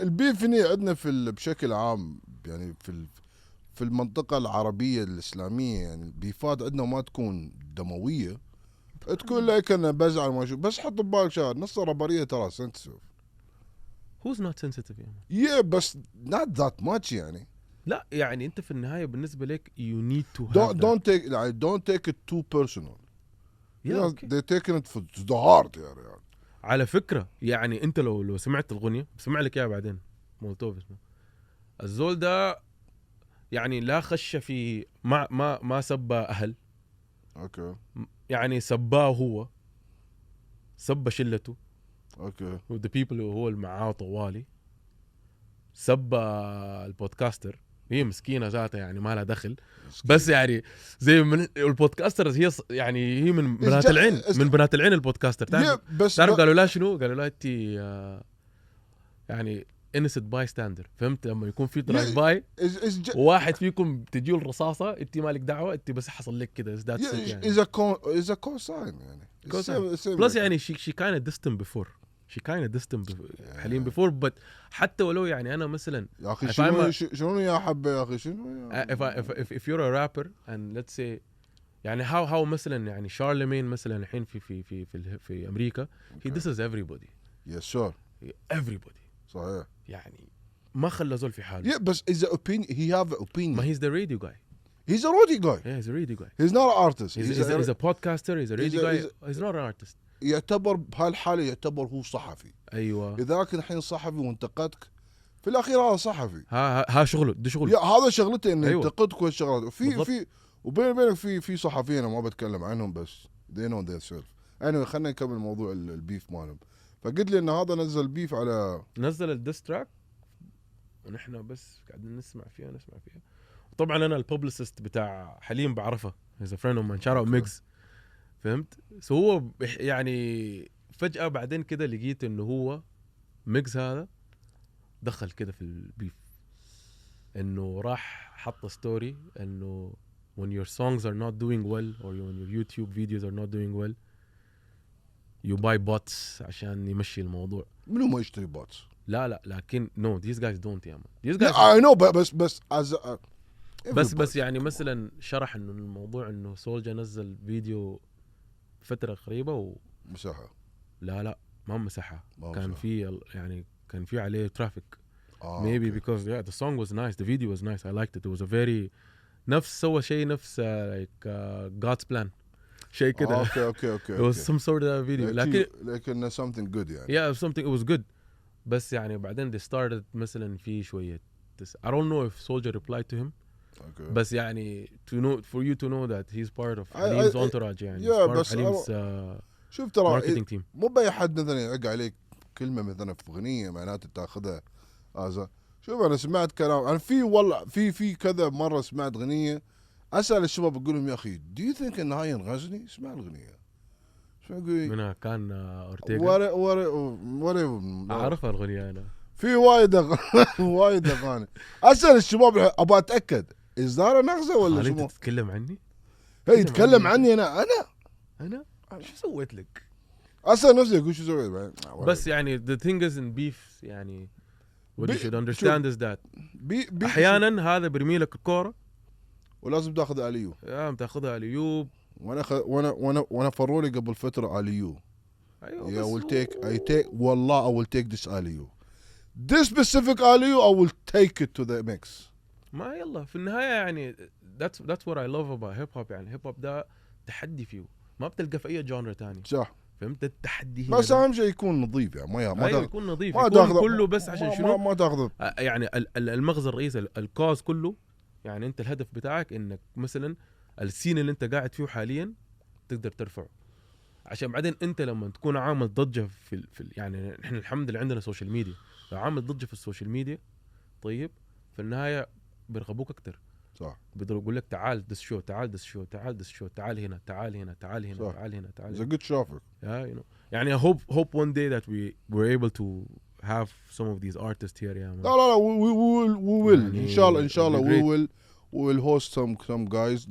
البيف هنا عندنا بشكل عام يعني في المنطقة العربية الإسلامية، يعني البيفات عندنا ما تكون دموية، تكون لك أنا بزعل ما شو، بس حط ببالك شغله، نص الربرية ترى سنسيتيف. who's not sensitive يعني؟ بس not that much يعني. لا يعني انت في النهاية بالنسبة لك you need to have don't take it too personal. okay. they taking it to the heart يعني. على فكرة يعني انت لو سمعت الغنية بسمع لك اياها بعدين، مولوتوف اسمه، الزول ده يعني لا خش في ما سبى اهل، اوكي يعني سباه هو، سب شلته، اوكي the people اللي هو اللي معاه طوالي، سب البودكاستر، هي مسكينة ذاتها يعني ما لها دخل مسكين. بس يعني زي من البودكاستر هي يعني هي من بنات العين، من بنات العين البودكاستر. تعرف قالوا لا شنو؟ قالوا لا انت يعني innocent bystander، فهمت؟ لما يكون في درايف باي وواحد فيكم تجيه الرصاصة انت مالك دعوة، انت بس حصل لك كده يعني. is a cosine يعني. بلس يعني she kind of distant before. She kind of distant حاليا before but حتى ولو يعني أنا مثلا يا أخي شنو يا حبة يا أخي شنو يا if you're a rapper and let's say يعني how مثلا يعني شارلمين مثلا الحين في أمريكا he disses everybody. yes sir everybody صحيح يعني ما خلى زول في حاله. yeah but is the opinion he have an opinion. ما he's the radio guy. He's a radio guy. Yeah, he's a radio guy. He's not an artist. He's a podcaster. He's a radio guy. He's not an artist. يعتبر بهالحالة يعتبر هو صحفي. أيوة. إذا كان الحين صحفي وانتقدك في الأخير هذا صحفي. ها شغله ده شغله. هذا شغلته إنه أيوة. ينتقدك والشغلات. في وبينك في صحفيين أنا ما بتكلم عنهم بس they know themselves. anyway خلنا نكمل موضوع البيف مالهم. فقلت لي إن هذا نزل بيف على نزل الديستراك ونحن بس قاعدين نسمع فيها. طبعا انا الببليسست بتاع حليم بعرفه he's a friend of mine shout out ميجز، فهمت؟ هو يعني فجأة بعدين كده لقيت انه هو ميجز هذا دخل كده في البيف، انه راح حط ستوري انه when your songs are not doing well or when your YouTube videos are not doing well you buy bots عشان يمشي الموضوع. منو ما يشتري bots؟ لا لكن no these guys don't يا man. these guys I know بس as بس يعني مثلا شرح انه الموضوع انه سولجا نزل فيديو فترة قريبة مسحها. لا ما مسحها، كان في يعني كان في عليه ترافيك. maybe okay. because yeah the song was nice, the video was nice, I liked it was a very نفس سوى شيء نفس like God's plan شيء كده. okay it was some sort of video لكن something good يعني. yeah something it was good بس يعني بعدين they started مثلا في شوية I don't know if Soulja replied to him. Okay. بس يعني for you to know that he's part of Halim's entourage يعني yeah, part of Halim's شوف ترى marketing team. مو بأي حد مثلا يعق عليك كلمة مثلا في أغنية معناته تاخذها شوف أنا سمعت كلام أنا والله في كذا مرة سمعت أغنية أسأل الشباب أقول لهم يا أخي do you think إن هاي ينغزني؟ اسمع الأغنية منها كان أورتيغا ولا أعرفها الأغنية أنا في وايد أغاني أسأل الشباب أبغى أتأكد إصدار نغزة ولا شو؟ أنت تتكلم عني؟ هي يتكلم عني أنا شو سويت لك؟ أسأل نفسي أقول شو سويت بس يعني the thing is in beef يعني what you should understand is that أحيانا هذا برمي لك الكورة ولازم تاخذ أليو. تاخذها أليوب. وانا فرولي قبل فترة أليو. أيوة I take والله I will take this أليو. This specific أليو I will take it to the mix. ما يلا في النهاية يعني that's what I love about hip hop يعني hip hop ده تحدي فيه ما بتلقى في أي جانر تاني. صح. فهمت التحدي بس أهم شيء يكون نظيف يعني ما يكون نظيف يكون كله بس عشان شنو ما تاخذ يعني المغزى الرئيسي الكاز كله يعني أنت الهدف بتاعك إنك مثلا السين اللي أنت قاعد فيه حاليا تقدر ترفعه عشان بعدين أنت لما تكون عامل ضجة في يعني إحنا الحمد لله عندنا سوشيال ميديا، لو عامل ضجة في السوشيال ميديا طيب في النهاية بيرغبوك أكتر. صح. بيقدروا يقول لك تعال دس شو تعال تعال هنا تعال هنا. It's a good traffic. Yeah, you know. يعني I hope one day that we were able to have some of these artists here. Yeah, لا we will إن شاء الله we will host some guys.